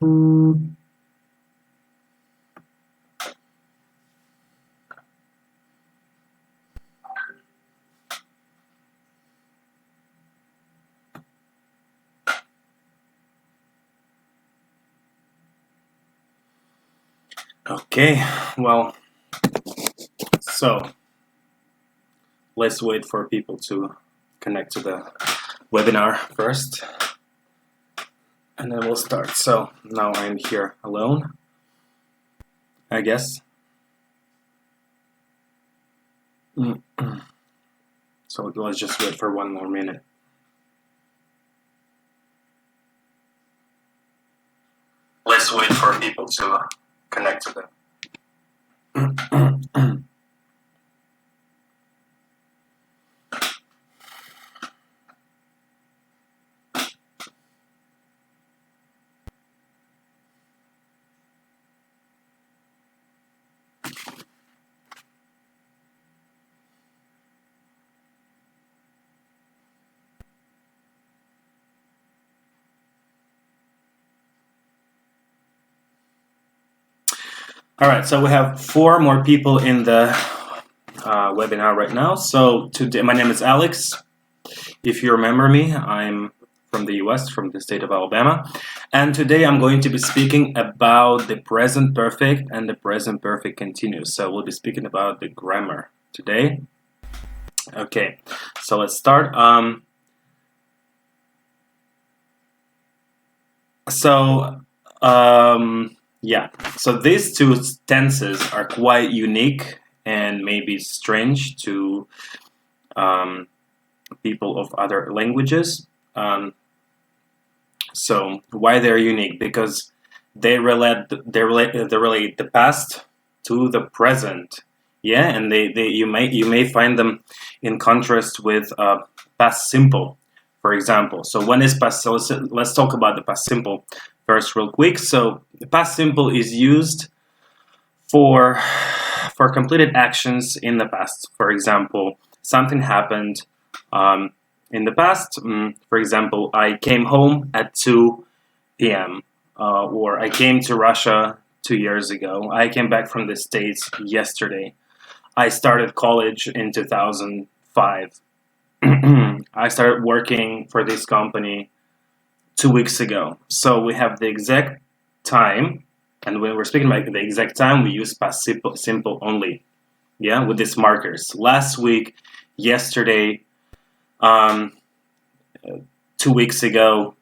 Okay, well, so let's wait for people to connect to the webinar first, and then we'll start. So now I'm here alone, I guess. So let's just wait for one more minute. Let's wait for people to connect to them. All right, so we have 4 more people in the webinar right now. So today, my name is Alex. If you remember me, I'm from the US, from the state of Alabama. And today I'm going to be speaking about the present perfect and the present perfect continuous. So we'll be speaking about the grammar today. Okay, so let's start. Yeah, so these 2 tenses are quite unique and maybe strange to people of other languages. So why they're unique? Because they relate the past to the present. Yeah, and you may find them in contrast with past simple, for example. So when is past? So let's talk about the past simple first, real quick. So the past simple is used for completed actions in the past. For example, something happened in the past. For example, I came home at 2 p.m. Or I came to Russia 2 years ago. I came back from the States yesterday. I started college in 2005. I started working for this company 2 weeks ago. So we have the exact time, and when we're speaking about the exact time, we use past simple only. Yeah, with these markers. Last week, yesterday, 2 weeks ago,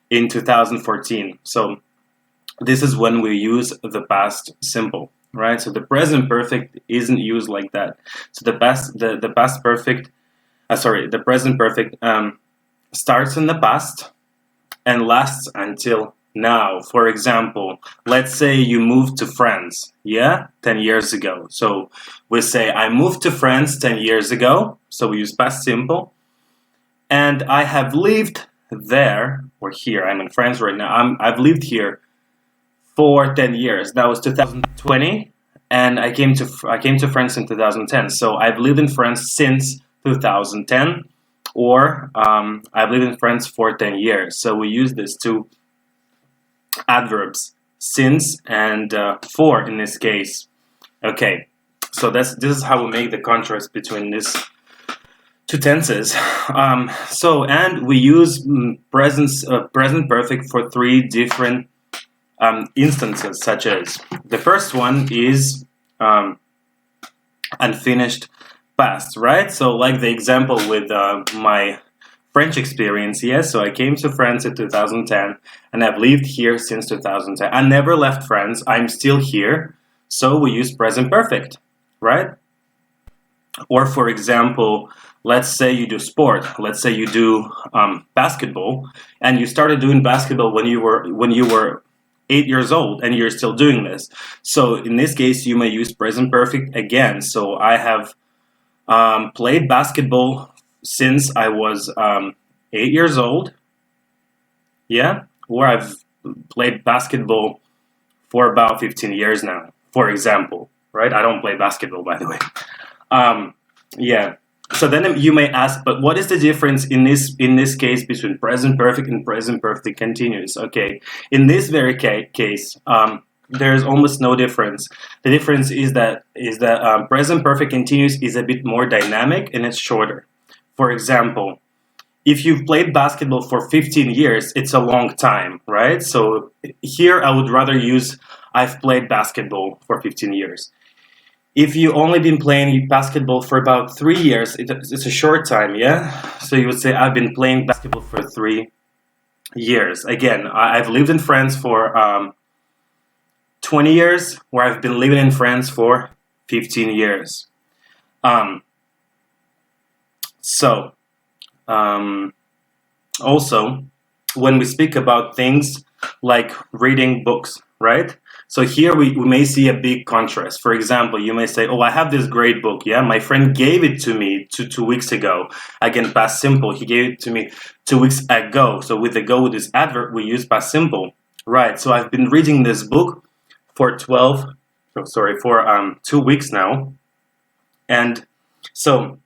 in 2014. So this is when we use the past simple, right? So the present perfect isn't used like that. So the present perfect starts in the past and lasts until now. For example, let's say you moved to France, 10 years ago. So we say, I moved to France 10 years ago. So we use past simple. And I have lived there, or here, I'm in France right now. I've lived here for 10 years. That was 2020. And I came to France in 2010. So I've lived in France since 2010. Or I've lived in France for 10 years. So we use these 2 adverbs, since and for in this case. Okay, so this is how we make the contrast between these 2 tenses. And we use present perfect for 3 different instances, such as the first one is unfinished past, right? So like the example with my French experience, yes, so I came to France in 2010 and I've lived here since 2010. I never left France, I'm still here, so we use present perfect, right? Or for example, let's say you do sport, let's say you do basketball, and you started doing basketball when you were 8 years old and you're still doing this. So in this case, you may use present perfect again. So I have played basketball since I was 8 years old, or I've played basketball for about 15 years now, for example, right? I don't play basketball, by the way. So then you may ask, but what is the difference in this case between present perfect and present perfect continuous? Okay, in this very case, there's almost no difference. The difference is that present perfect continuous is a bit more dynamic and it's shorter. For example, if you've played basketball for 15 years, it's a long time, right? So here I would rather use I've played basketball for 15 years. If you only been playing basketball for about 3 years, it's a short time, yeah? So you would say, I've been playing basketball for 3 years. Again, I've lived in France for 20 years, or I've been living in France for 15 years. Also, when we speak about things like reading books, right? So here we may see a big contrast. For example, you may say, oh, I have this great book. Yeah, my friend gave it to me 2 weeks ago. Past simple. He gave it to me 2 weeks ago. So with this adverb, we use past simple. Right. So I've been reading this book for 2 weeks now. And so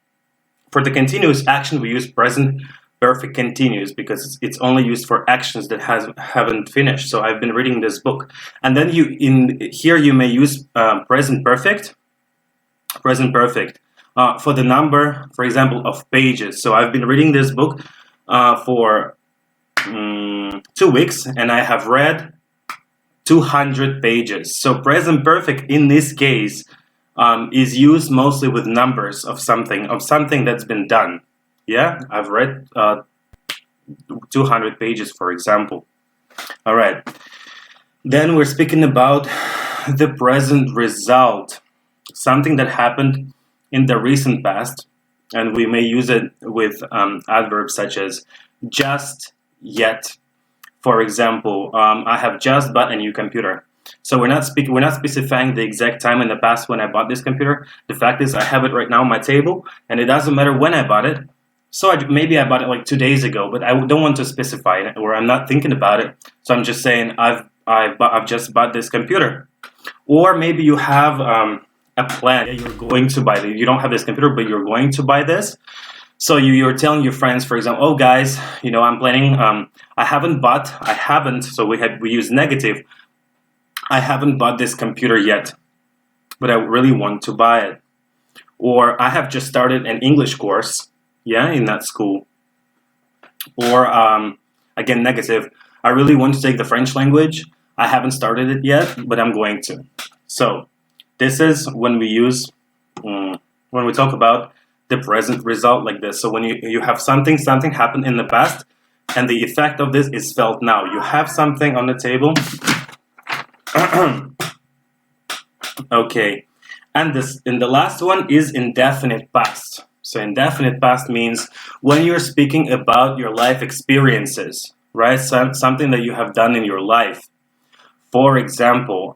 for the continuous action, we use present perfect continuous because it's only used for actions that haven't finished. So I've been reading this book, and then here you may use present perfect for the number, for example, of pages. So I've been reading this book for 2 weeks, and I have read 200 pages. So present perfect in this case is used mostly with numbers of something that's been done. Yeah, I've read 200 pages, for example. All right. Then we're speaking about the present result, something that happened in the recent past, and we may use it with adverbs such as just, yet. For example, I have just bought a new computer. So we're not specifying the exact time in the past when I bought this computer. The fact is, I have it right now on my table, and it doesn't matter when I bought it. So maybe I bought it like 2 days ago, but I don't want to specify it, or I'm not thinking about it. So I'm just saying I've just bought this computer. Or maybe you have a plan. You're going to buy it. You don't have this computer, but you're going to buy this. So you're telling your friends, for example, oh guys, I'm planning. I haven't. So we use negative. I haven't bought this computer yet, but I really want to buy it. Or I have just started an English course. Yeah, in that school. Or again, negative. I really want to take the French language. I haven't started it yet, but I'm going to. So this is when we use when we talk about the present result like this. So when you have something happened in the past, and the effect of this is felt now. You have something on the table. Okay, and the last one is indefinite past. So indefinite past means when you're speaking about your life experiences, right? Something that you have done in your life. For example,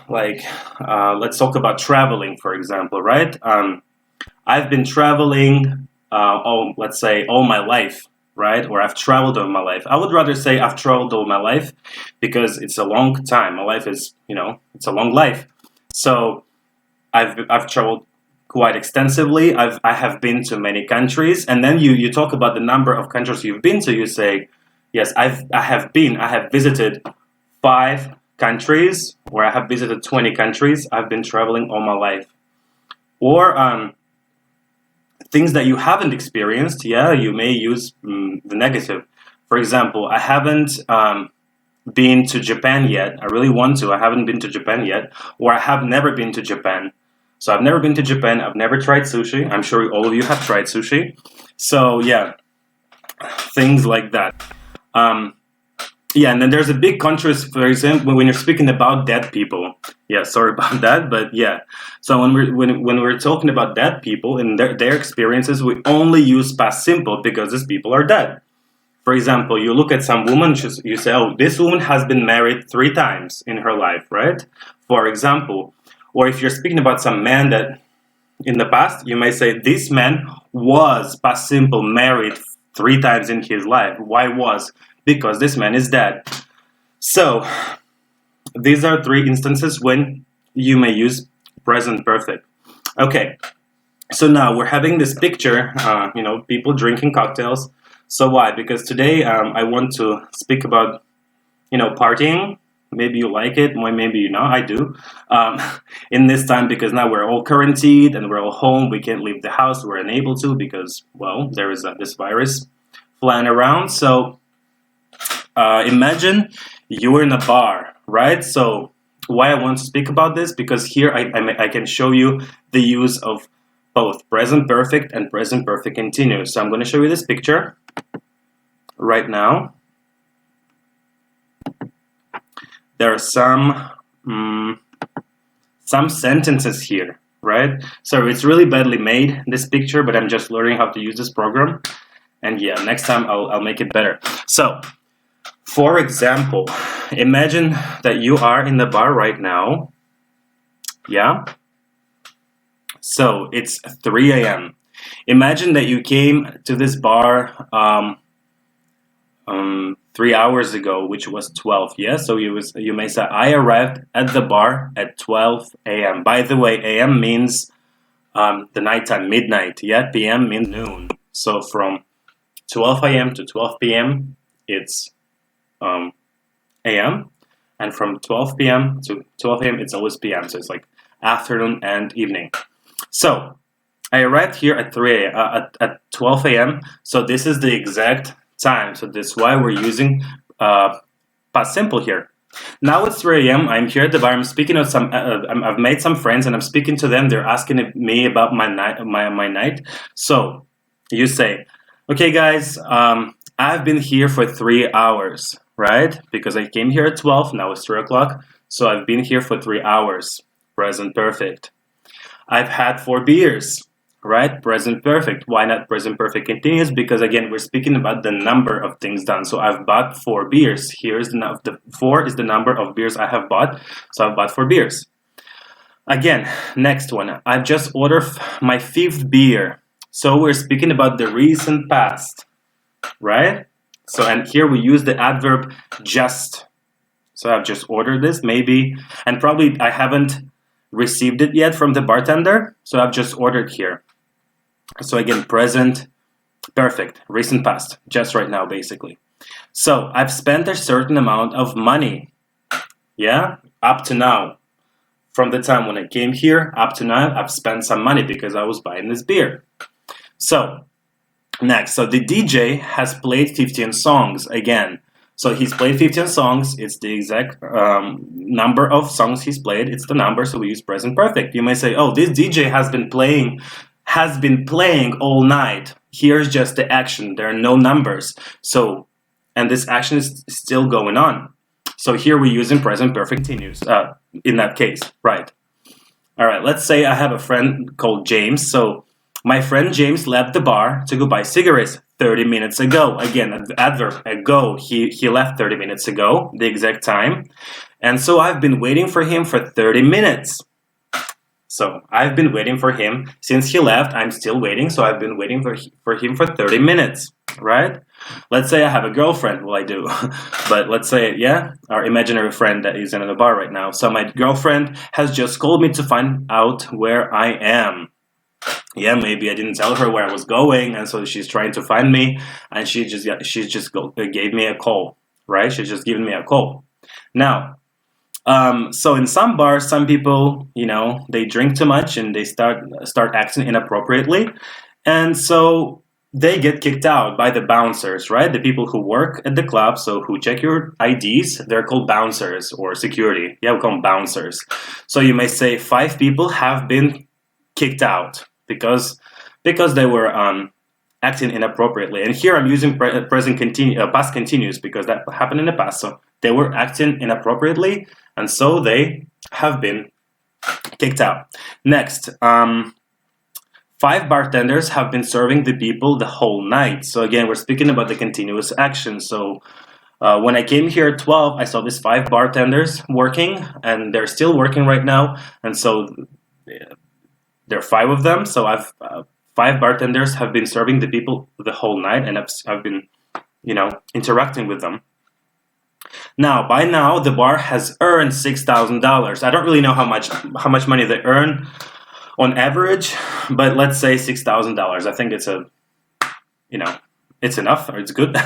let's talk about traveling, for example, right? I've been traveling, let's say, all my life, right? Or I've traveled all my life. I would rather say I've traveled all my life because it's a long time. My life is, it's a long life. So I've traveled quite extensively. I have been to many countries, and then you talk about the number of countries you've been to. You say, yes, I have visited 5 countries, or I have visited 20 countries. I've been traveling all my life. Or things that you haven't experienced, yeah, you may use the negative. For example, I haven't been to Japan yet. I really want to. I haven't been to Japan yet, or I have never been to Japan. So I've never been to Japan. I've never tried sushi. I'm sure all of you have tried sushi. So yeah, things like that. Yeah, and then there's a big contrast, for example, when you're speaking about dead people. Yeah, sorry about that, but yeah. So when we're talking about dead people and their experiences, we only use past simple because these people are dead. For example, you look at some woman, you say, oh, this woman has been married 3 times in her life, right? For example. Or if you're speaking about some man that in the past, you may say, this man was past simple married 3 times in his life. Why was? Because this man is dead. So these are 3 instances when you may use present perfect. Okay, So now we're having this picture, people drinking cocktails. So why? Because today I want to speak about, partying. Maybe you like it, maybe you know, I do. In this time, because now we're all quarantined and we're all home, we can't leave the house, we're unable to because, well, there is this virus flying around. So imagine you're in a bar, right? So why I want to speak about this, because here I can show you the use of both present perfect and present perfect continuous. So I'm going to show you this picture right now. There are some sentences here, right? So it's really badly made, this picture, but I'm just learning how to use this program. And yeah, next time I'll make it better. So, for example, imagine that you are in the bar right now. Yeah? So it's 3 a.m. Imagine that you came to this bar 3 hours ago, which was 12. Yeah, so you may say, I arrived at the bar at 12 a.m. By the way, a.m. means the nighttime, midnight. Yeah, p.m. means noon. So from 12 a.m. to 12 p.m. it's a.m. and from 12 p.m. to 12 a.m. it's always p.m. So it's like afternoon and evening. So I arrived here at 12 a.m. So this is the exact time. So that's why we're using past simple here. Now it's 3 a.m. I'm here at the bar. I'm speaking of I've made some friends and I'm speaking to them. They're asking me about my night. So you say, okay, guys, I've been here for 3 hours, right? Because I came here at 12. Now it's 3 o'clock. So I've been here for 3 hours. Present perfect. I've had 4 beers. Right? Present perfect. Why not present perfect continuous? Because again, we're speaking about the number of things done. So I've bought 4 beers. Here's the 4 is the number of beers I have bought. So I've bought 4 beers. Again, next one. I've just ordered my 5th beer. So we're speaking about the recent past. Right? So, and here we use the adverb just. So I've just ordered this, maybe, and probably I haven't received it yet from the bartender. So I've just ordered here. So again, present perfect, recent past, just right now, basically. So I've spent a certain amount of money. Yeah, up to now. From the time when I came here up to now, I've spent some money because I was buying this beer. So next, so the DJ has played 15 songs again. So he's played 15 songs. It's the exact number of songs he's played. It's the number, so we use present perfect. You may say, oh, this DJ has been playing all night. Here's just the action. There are no numbers. So, and this action is still going on. So here we're using present perfect continuous in that case, right? All right, let's say I have a friend called James. So my friend James left the bar to go buy cigarettes 30 minutes ago. Again, adverb, ago. He left 30 minutes ago, the exact time. And so I've been waiting for him for 30 minutes. So I've been waiting for him since he left. I'm still waiting. So I've been waiting for him for 30 minutes, right? Let's say I have a girlfriend. Well, I do. But let's say, yeah, our imaginary friend that is in the bar right now. So my girlfriend has just called me to find out where I am. Yeah, maybe I didn't tell her where I was going, and so she's trying to find me, and she just gave me a call, right? She's just given me a call. Now, so in some bars, some people, they drink too much and they start acting inappropriately, and so they get kicked out by the bouncers, right? The people who work at the club, so who check your IDs, they're called bouncers or security. Yeah, we call them bouncers. So you may say 5 people have been kicked out because they were acting inappropriately. And here I'm using past continuous because that happened in the past. So they were acting inappropriately, and so they have been kicked out. Next, 5 bartenders have been serving the people the whole night. So again, we're speaking about the continuous action. So when I came here at 12, I saw these 5 bartenders working, and they're still working right now. And so there are 5 of them. So I've 5 bartenders have been serving the people the whole night, and I've been, interacting with them. Now, by now, the bar has earned $6,000. I don't really know how much money they earn. on average, but let's say $6,000. I think it's it's enough, or it's good.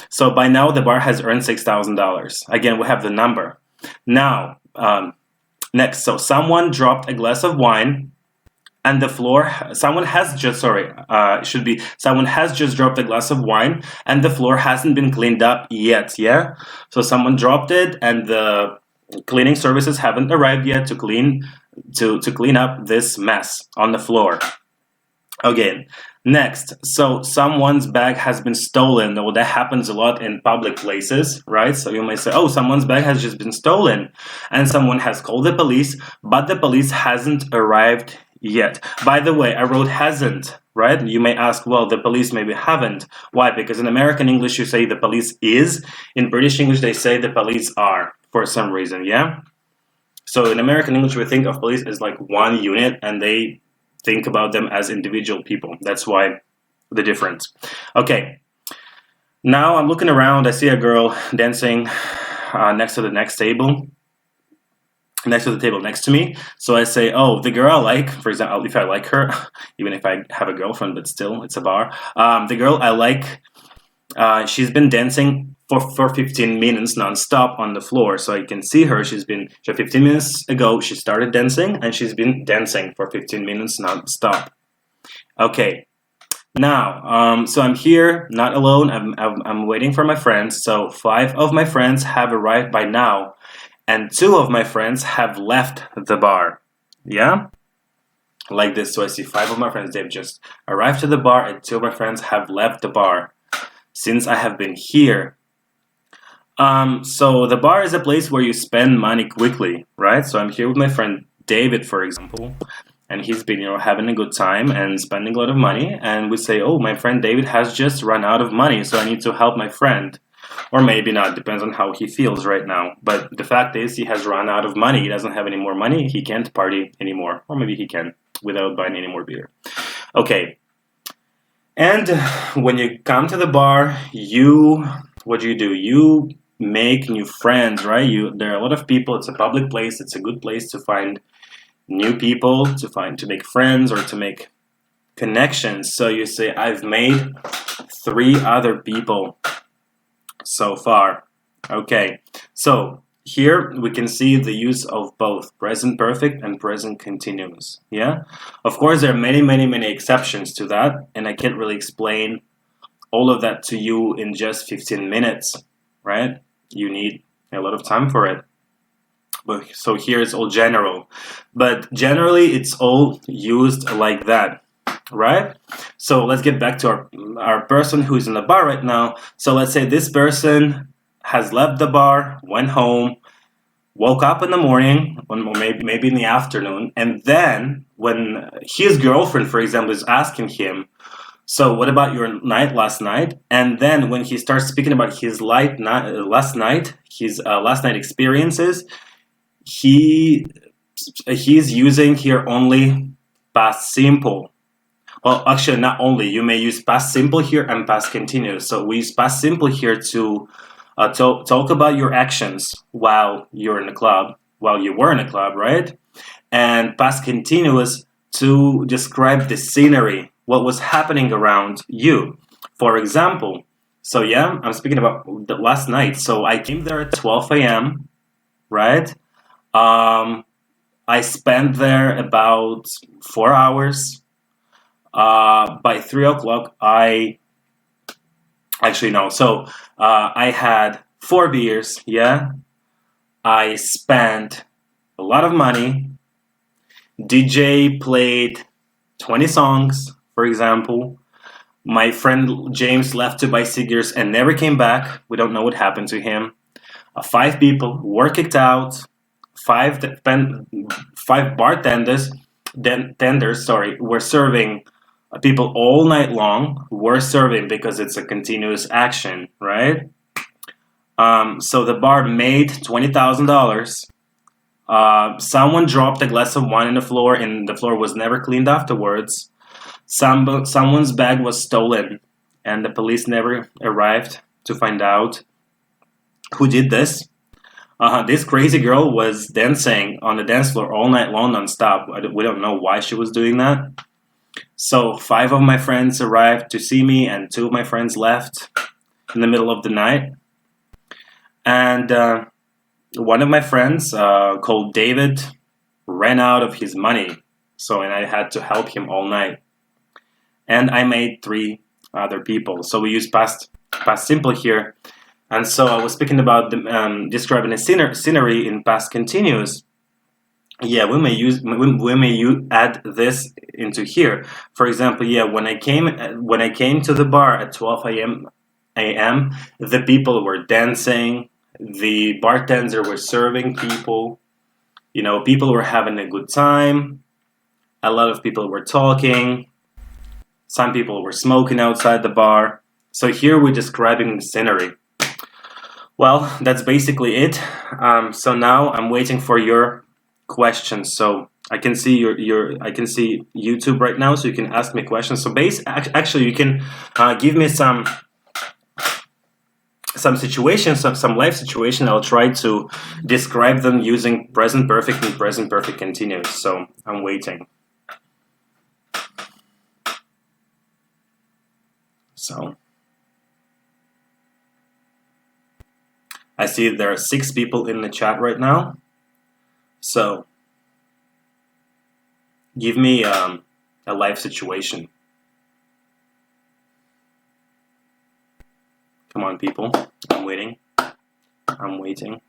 So by now the bar has earned $6,000. Again, we have the number. Now, next, so someone dropped a glass of wine, and the floor. Someone has just dropped a glass of wine, and the floor hasn't been cleaned up yet. Yeah. So someone dropped it, and the cleaning services haven't arrived yet to clean up this mess on the floor. Okay. Next, so someone's bag has been stolen. Well, that happens a lot in public places, right? So you may say, oh, someone's bag has just been stolen, and someone has called the police, but the police hasn't arrived yet. By the way, I wrote hasn't, right? You may ask, well, the police maybe haven't. Why? Because in American English, you say the police is. In British English, they say the police are, for some reason, yeah? So in American English, we think of police as like one unit, and they think about them as individual people. That's why the difference. Okay. Now I'm looking around. I see a girl dancing next to the table next to me. So I say, oh, the girl I like, for example, if I like her, even if I have a girlfriend, but still, it's a bar. The girl I like, she's been dancing for 15 minutes non-stop on the floor. So I can see her. 15 minutes ago, she started dancing, and she's been dancing for 15 minutes non-stop. Okay. Now, so I'm here, not alone. I'm waiting for my friends. So 5 of my friends have arrived by now, and 2 of my friends have left the bar. Yeah? Like this. So I see 5 of my friends, they've just arrived to the bar, and 2 of my friends have left the bar since I have been here. So the bar is a place where you spend money quickly, right? So I'm here with my friend David, for example, and he's been, having a good time and spending a lot of money. And we say, oh, my friend David has just run out of money, so I need to help my friend. Or maybe not, depends on how he feels right now. But the fact is, he has run out of money. He doesn't have any more money. He can't party anymore. Or maybe he can, without buying any more beer. Okay. And when you come to the bar, what do? You make new friends, right? There are a lot of people. It's a public place. It's a good place to find new people, to make friends, or to make connections. So you say, I've made 3 other people so far. Okay. So here we can see the use of both present perfect and present continuous. Yeah. Of course, there are many exceptions to that, and I can't really explain all of that to you in just 15 minutes, right? You need a lot of time for it. But so here it's all general, but generally it's all used like that, right? So let's get back to our person who's in the bar right now. So let's say this person has left the bar, went home, woke up in the morning, or maybe in the afternoon, and then when his girlfriend, for example, is asking him, so what about your night last night? And then when he starts speaking about his last night experiences, he's using here only past simple. Well, actually, not only. You may use past simple here and past continuous. So we use past simple here to talk about your actions while you were in a club, right? And past continuous to describe the scenery, what was happening around you. For example, so yeah, I'm speaking about the last night. So I came there at 12 a.m., right? I spent there about 4 hours. By 3 o'clock, I had 4 beers, yeah? I spent a lot of money. DJ played 20 songs, for example. My friend James left to buy cigarettes and never came back. We don't know what happened to him. 5 people were kicked out. 5 bartenders were serving people all night long. Were serving because it's a continuous action, right? So the bar made $20,000. Someone dropped a glass of wine on the floor, and the floor was never cleaned afterwards. Someone's bag was stolen, and the police never arrived to find out who did this. This crazy girl was dancing on the dance floor all night long non-stop. We don't know why she was doing that. So 5 of my friends arrived to see me, and 2 of my friends left in the middle of the night. And one of my friends, called David, ran out of his money. And I had to help him all night. And I made 3 other people. So we use past simple here. And so I was speaking about describing a scenery in past continuous. Yeah, we may add this into here. For example, when I came to the bar at 12 a.m., the people were dancing. The bartender was serving people. People were having a good time. A lot of people were talking. Some people were smoking outside the bar. So here we're describing the scenery. Well, that's basically it. So now I'm waiting for your questions. So I can see I can see YouTube right now, so you can ask me questions. So actually you can give me some situations, some life situation. I'll try to describe them using present perfect and present perfect continuous. So I'm waiting. So I see there are 6 people in the chat right now. So give me a life situation. Come on, people. I'm waiting. I'm waiting.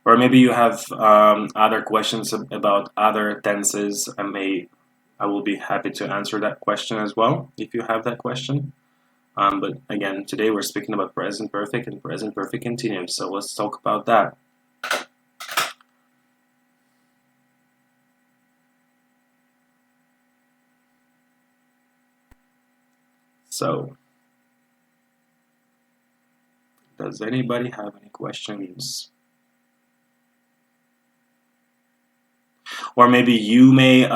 Or maybe you have other questions about other tenses. I will be happy to answer that question as well if you have that question. But again, today we're speaking about present perfect and present perfect continuous. So let's talk about that. So, does anybody have any questions? Or maybe you may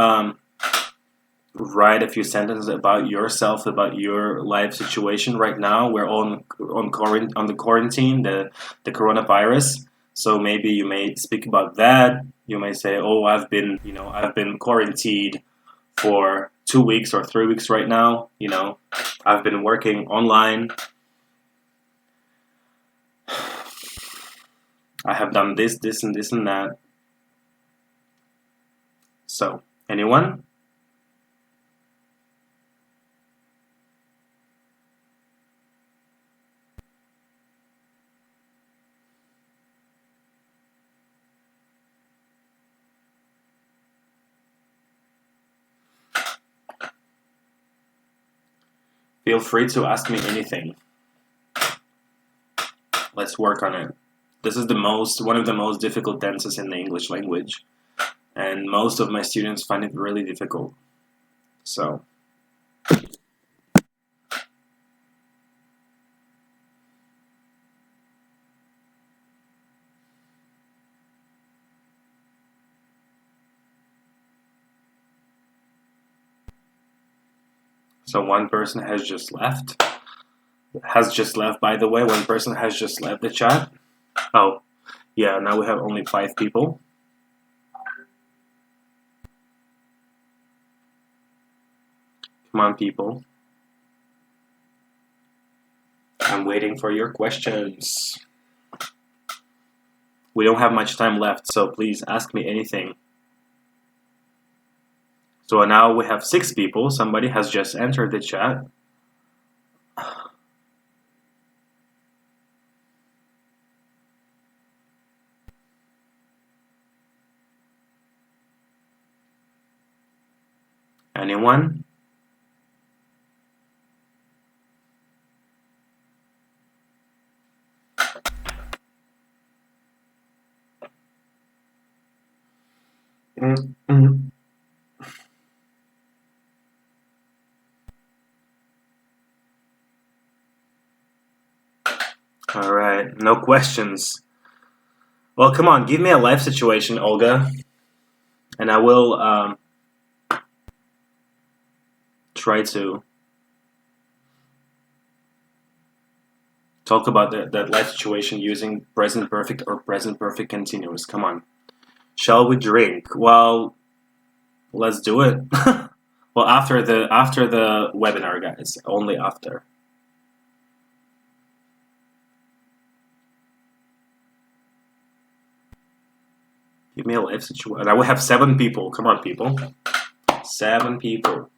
write a few sentences about yourself, about your life situation right now. We're on the quarantine, the coronavirus. So maybe you may speak about that. You may say, "Oh, I've been quarantined for 2 weeks or 3 weeks right now. I've been working online. I have done this, and this, and that." So, anyone? Feel free to ask me anything. Let's work on it. This is one of the most difficult tenses in the English language. And most of my students find it really difficult. So, one person has just left. By the way. One person has just left the chat. Oh, yeah, now we have only 5 people. Come on, people. I'm waiting for your questions. We don't have much time left, so please ask me anything. So now we have 6 people. Somebody has just entered the chat. Anyone? All right, no questions. Well, come on, give me a life situation, Olga. and I will try to talk about that life situation using present perfect or present perfect continuous. Come on. Shall we drink? Well, let's do it. Well, after the webinar, guys. Only after. Give me a life situation. Now we have 7 people. Come on, people. 7 people.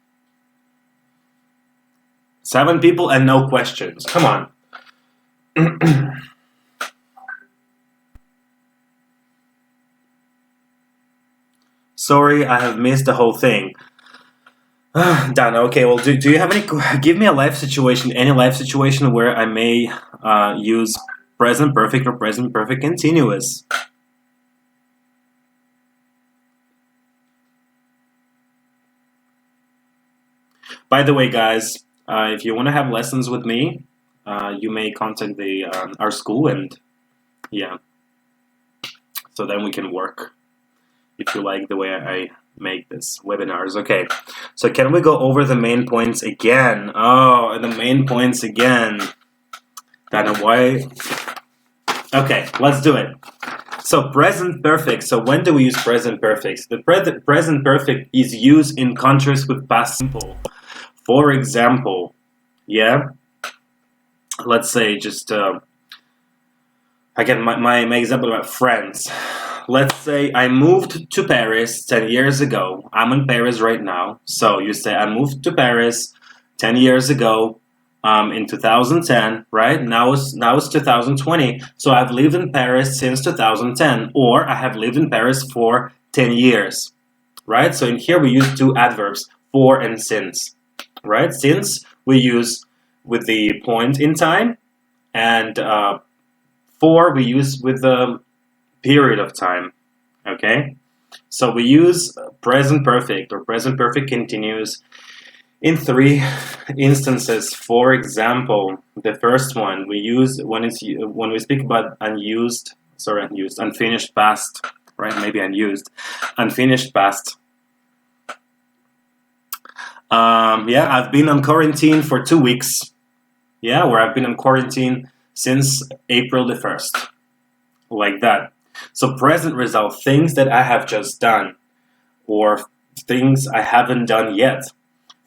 7 people and no questions. Come on. Sorry, I have missed the whole thing. Done. Okay, well, do you have any... Give me a life situation, any life situation where I may use present perfect or present perfect continuous. By the way, guys, if you want to have lessons with me, you may contact our school, and yeah, so then we can work if you like the way I make this webinars. Okay, so can we go over the main points again? Oh, and the main points again. Dana, why? Okay, let's do it. So present perfect. So when do we use present perfect? The present perfect is used in contrast with past simple. For example, yeah, let's say just again my example about friends. Let's say I moved to Paris 10 years ago. I'm in Paris right now. So you say I moved to Paris 10 years ago in 2010, right? Now it's 2020. So I've lived in Paris since 2010, or I have lived in Paris for 10 years, right? So in here we use 2 adverbs, for and since, right? Since we use with the point in time, and for we use with the period of time. Okay, so we use present perfect or present perfect continuous in 3 instances. For example, the first one we use when we speak about unfinished past, right? Maybe unfinished past. Yeah, I've been on quarantine for 2 weeks. Yeah, where I've been on quarantine since April the 1st, like that. So present result, things that I have just done, or things I haven't done yet.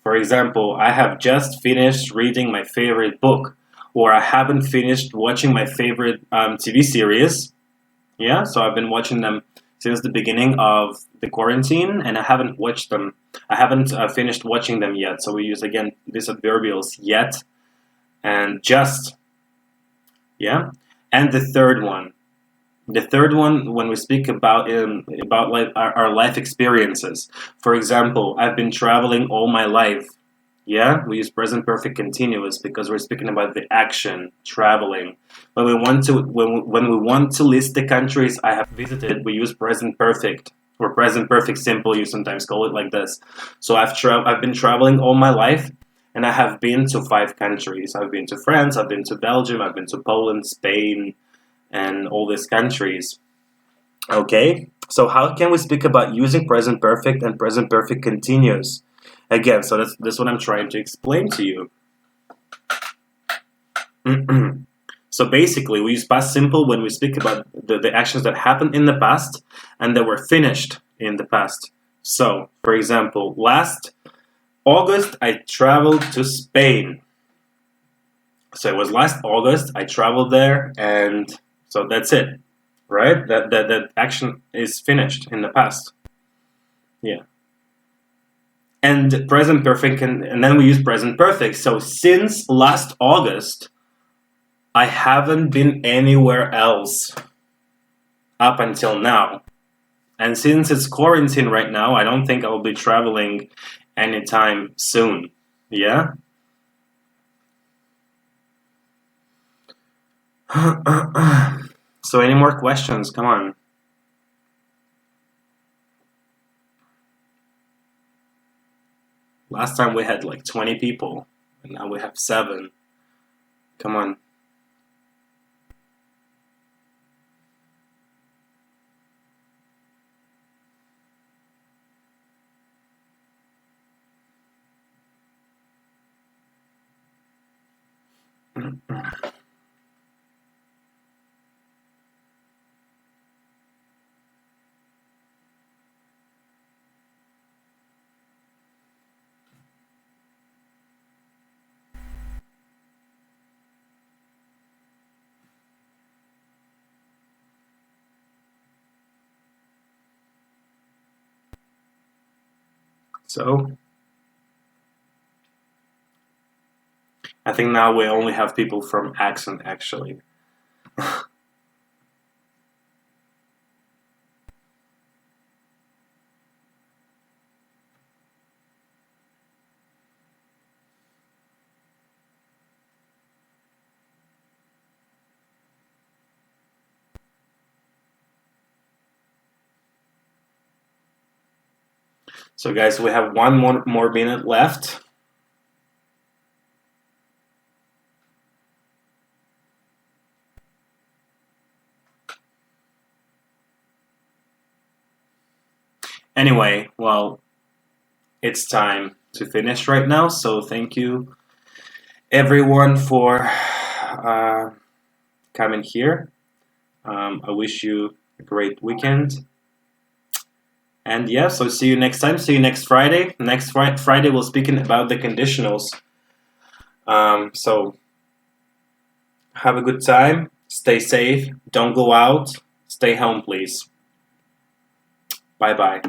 For example, I have just finished reading my favorite book, or I haven't finished watching my favorite TV series. Yeah, so I've been watching them since the beginning of the quarantine, and I haven't watched them. I haven't finished watching them yet. So we use again these adverbials yet and just. Yeah, and the third one. The third one, when we speak about our life experiences. For example, I've been traveling all my life. Yeah, we use present perfect continuous because we're speaking about the action, traveling. When we want to list the countries I have visited, we use present perfect or present perfect simple. You sometimes call it like this. So I've been traveling all my life, and I have been to 5 countries. I've been to France, I've been to Belgium, I've been to Poland, Spain, and all these countries. Okay, so how can we speak about using present perfect and present perfect continuous? Again, so that's what I'm trying to explain to you. So basically, we use past simple when we speak about the actions that happened in the past and that were finished in the past. So, for example, last August, I traveled to Spain. So it was last August, I traveled there, and so that's it, right? That action is finished in the past. Yeah. And present perfect, and then we use present perfect. So since last August, I haven't been anywhere else up until now. And since it's quarantine right now, I don't think I'll be traveling anytime soon. Yeah? So any more questions? Come on. Last time we had like 20 people, and now we have 7. Come on. So I think now we only have people from Accent actually. So guys, we have one more minute left. Anyway, well, it's time to finish right now. So thank you everyone for coming here. I wish you a great weekend. And yeah, so see you next time. See you next Friday. Next Friday we'll speaking about the conditionals. So have a good time. Stay safe. Don't go out. Stay home, please. Bye-bye.